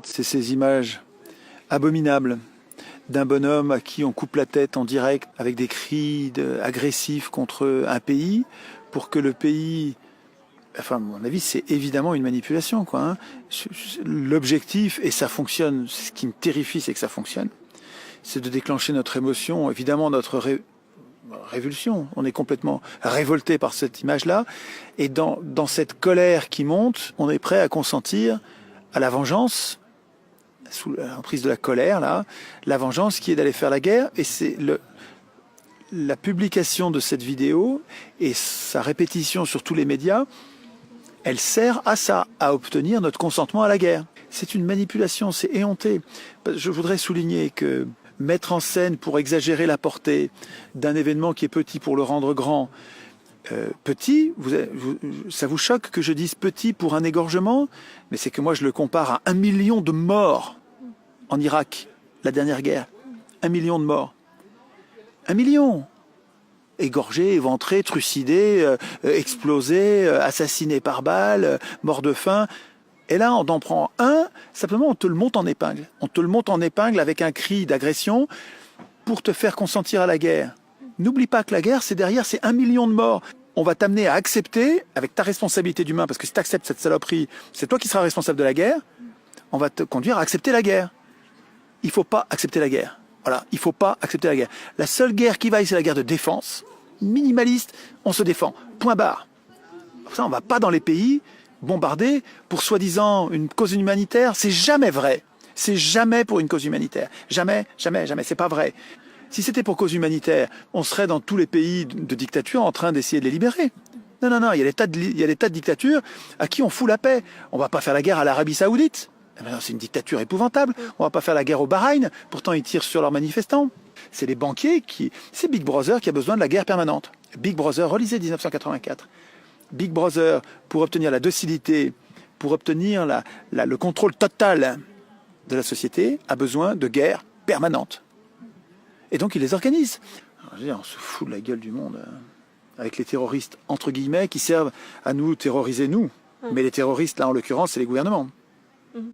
C'est ces images abominables d'un bonhomme à qui on coupe la tête en direct avec des cris agressifs contre un pays pour que le pays... Enfin, à mon avis, c'est évidemment une manipulation, quoi, hein. L'objectif, et ça fonctionne, ce qui me terrifie, c'est que ça fonctionne, c'est de déclencher notre émotion, évidemment notre révulsion. On est complètement révolté par cette image-là. Et dans cette colère qui monte, on est prêt à consentir à la vengeance, sous l'emprise de la colère, là, la vengeance qui est d'aller faire la guerre. Et c'est la publication de cette vidéo et sa répétition sur tous les médias, elle sert à ça, à obtenir notre consentement à la guerre. C'est une manipulation, c'est éhonté. Je voudrais souligner que mettre en scène pour exagérer la portée d'un événement qui est petit pour le rendre grand, petit, ça vous choque que je dise petit pour un égorgement? Mais c'est que moi je le compare à 1 million de morts en Irak, la dernière guerre. 1 million de morts. 1 million! Égorgés, éventrés, trucidés, explosés, assassinés par balle, morts de faim. Et là, on en prend un, simplement on te le monte en épingle. On te le monte en épingle avec un cri d'agression pour te faire consentir à la guerre. N'oublie pas que la guerre, c'est derrière, c'est 1 million de morts. On va t'amener à accepter, avec ta responsabilité d'humain, parce que si tu acceptes cette saloperie, c'est toi qui seras responsable de la guerre, on va te conduire à accepter la guerre. Il ne faut pas accepter la guerre. Voilà, il ne faut pas accepter la guerre. La seule guerre qui vaille, c'est la guerre de défense. Minimaliste, on se défend. Point barre. Ça, on ne va pas dans les pays bombardés pour soi-disant une cause humanitaire. C'est jamais vrai. C'est jamais pour une cause humanitaire. Jamais, jamais, jamais. C'est pas vrai. Si c'était pour cause humanitaire, on serait dans tous les pays de dictature en train d'essayer de les libérer. Non, non, non, il y a des tas de dictatures à qui on fout la paix. On ne va pas faire la guerre à l'Arabie Saoudite. C'est une dictature épouvantable. On va pas faire la guerre au Bahreïn. Pourtant, ils tirent sur leurs manifestants. C'est les banquiers qui... C'est Big Brother qui a besoin de la guerre permanente. Big Brother, relisez 1984. Big Brother, pour obtenir la docilité, pour obtenir le contrôle total de la société, a besoin de guerre permanente. Et donc, il les organise. Alors, je veux dire, on se fout de la gueule du monde avec les terroristes, entre guillemets, qui servent à nous terroriser, nous. Mais les terroristes, là, en l'occurrence, c'est les gouvernements.